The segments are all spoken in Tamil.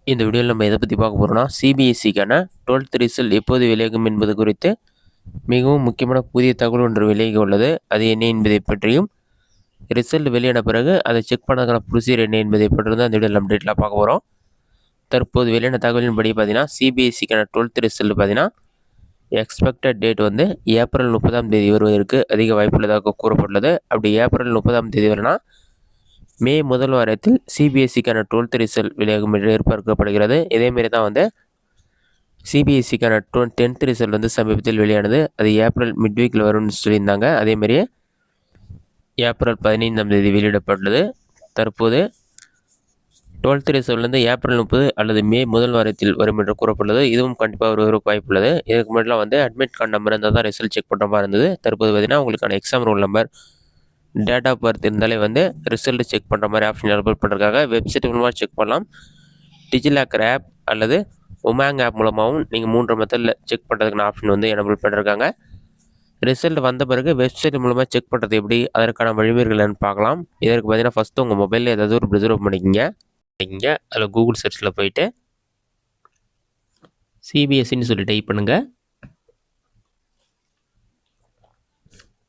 இந்த வீடியோவில் நம்ம எதை பற்றி பார்க்க போகிறோம்னா சிபிஎஸ்சிக்கான 12th ரிசல்ட் எப்போது வெளியாகும் என்பது குறித்து மிகவும் முக்கியமான புதிய தகவல் ஒன்று வெளியாகி உள்ளது. அது என்ன என்பதை பற்றியும் ரிசல்ட் வெளியான பிறகு அதை செக் பண்ணதுக்கான ப்ரொசீஜர் என்ன என்பதை பற்றி தான் இந்த வீடியோவில் நம்ம டீட்டெயிலாக பார்க்க போகிறோம். தற்போது வெளியான தகவலின்படி பார்த்தீங்கன்னா சிபிஎஸ்சிக்கான 12th ரிசல்ட் பார்த்தீங்கன்னா எக்ஸ்பெக்டட் டேட் வந்து ஏப்ரல் 30ஆம் தேதி வருவதற்கு அதிக வாய்ப்புள்ளதாக கூறப்பட்டுள்ளது. அப்படி ஏப்ரல் 30ஆம் தேதி வரனா மே முதல் வாரத்தில் சிபிஎஸ்சிக்கான 12th ரிசல்ட் வெளியாகும் என்று எதிர்பார்க்கப்படுகிறது. இதேமாரி தான் வந்து சிபிஎஸ்சிக்கான 10th ரிசல்ட் வந்து சமீபத்தில் வெளியானது. அது ஏப்ரல் மிட்வீக்கில் வரும்னு சொல்லியிருந்தாங்க. அதேமாதிரியே ஏப்ரல் 15ஆம் தேதி வெளியிடப்பட்டுள்ளது. தற்போது 12th ரிசல்ட் வந்து ஏப்ரல் 30 அல்லது மே முதல் வாரத்தில் வரும் என்று கூறப்பட்டுள்ளது. இதுவும் கண்டிப்பாக வருவதற்கு வாய்ப்புள்ளது. இதுக்கு முன்னாடிலாம் வந்து அட்மிட் கார்டு நம்பர் இருந்தால் தான் ரிசல்ட் செக் பண்ணுற மாதிரி இருந்தது. தற்போது பார்த்தீங்கன்னா உங்களுக்கான exam roll number, date of birth இருந்தாலே வந்து ரிசல்ட் செக் பண்ணுற மாதிரி ஆப்ஷன் அப்லோட் பண்ணுறதுக்காக வெப்சைட் மூலமாக செக் பண்ணலாம். டிஜிலாக்கர் ஆப் அல்லது உமாங் ஆப் மூலமாகவும் நீங்கள் 3 மெத்தடில் செக் பண்ணுறதுக்கான ஆப்ஷன் வந்து எனபிள் பண்ணிருக்காங்க. ரிசல்ட் வந்த பிறகு வெப்சைட் மூலமாக செக் பண்ணுறது எப்படி, அதற்கான வழிமுறைகள் என்னன்னு பார்க்கலாம். இதற்கு பார்த்தீங்கன்னா ஃபஸ்ட்டு உங்கள் மொபைலில் ஏதாவது ஒரு ப்ரௌசர் ஓப்பன் பண்ணிக்கிங்க. அதில் கூகுள் சர்ச்சில் போயிட்டு சிபிஎஸ்சின்னு சொல்லி டைப் பண்ணுங்கள்.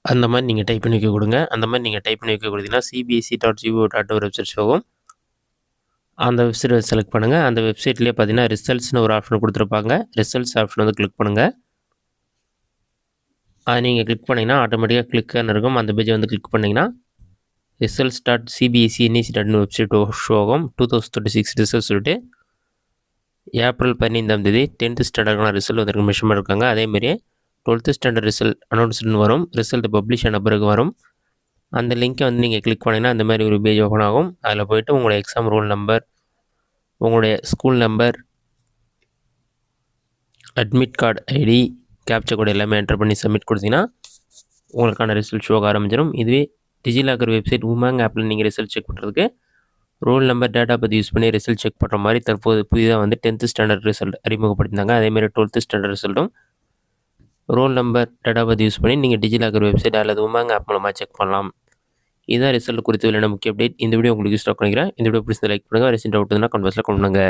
அந்த மாதிரி நீங்கள் டைப் பண்ணி வைக்க கொடுங்க. அந்த மாதிரி நீங்கள் டைப் பண்ணி வைக்க கொடுத்தீங்கன்னா cbse.go.in ஒரு வெப்சைட் ஷோவும். அந்த வெப்சைட்டை செலக்ட் பண்ணுங்கள். அந்த வெப்சைட்லேயே பார்த்தீங்கன்னா ரிசல்ட்ஸ்னு ஒரு ஆப்ஷன் கொடுத்துருப்பாங்க. ரிசல்ட்ஸ் ஆப்ஷன் வந்து கிளிக் பண்ணுங்கள். அதை நீங்கள் கிளிக் பண்ணிங்கன்னா ஆட்டோமேட்டிக்காக கிளிக்குன்னு இருக்கும். அந்த பேஜை வந்து கிளிக் பண்ணிங்கன்னா results.cbse.nic.in வெப்சைட் ஷோ ஆகும். 2026 ரிசல்ட் சொல்லிட்டு ஏப்ரல் 15ஆம் தேதி 10th ஸ்டாண்டர்டுக்கான ரிசல்ட் வந்து மென்ஷன் பண்ணியிருக்காங்க. அதேமாரி 12th ஸ்டாண்டர்ட் ரிசல்ட் அனௌன்ஸ்மெண்ட் வரும். ரிசல்ட் பப்ளிஷ் ஆன பிறகு வரும். அந்த லிங்க்கை வந்து நீங்கள் கிளிக் பண்ணிங்கன்னா அந்த மாதிரி ஒரு பேஜ் ஓப்பன் ஆகும். அதில் போய்ட்டு உங்களோட எக்ஸாம் ரோல் நம்பர், உங்களுடைய school number, admit card ID, captcha code எல்லாமே என்டர் பண்ணி சப்மிட் கொடுத்தீங்கன்னா உங்களுக்கான ரிசல்ட் ஷோ ஆரம்பிச்சிடும். இதுவே டிஜிலாக்கர் வெப்சைட் உமாங் ஆப்பில் நீங்கள் ரிசல்ட் செக் பண்ணுறதுக்கு ரோல் நம்பர், டேட்டா பற்றி யூஸ் பண்ணி ரிசல்ட் செக் பண்ணுற மாதிரி தற்போது புதிதாக வந்து 10th ஸ்டாண்டர்ட் ரிசல்ட் அறிமுகப்படுத்தினாங்க. அதேமாதிரி 12th ஸ்டாண்டர்ட் ரிசல்ட்டும் ரோல் நம்பர், டேட்டா பற்றி யூஸ் பண்ணி நீங்கள் டிஜிலாக்கர் வெப்சைட் அல்லது உமாங் ஆப் மூலமாக செக் பண்ணலாம். இதுதான் ரிசல்ட் குறித்து வெளியான முக்கிய அப்டேட். இந்த வீடியோ உங்களுக்கு யூஸ் பண்ணிக்கிறேன். இந்த வீடியோ பிடிச்சதை லைக் பண்ணுங்கள். ரிசல்ட் அவுட் கமெண்ட் பாக்ஸில் கொண்டு வாங்க.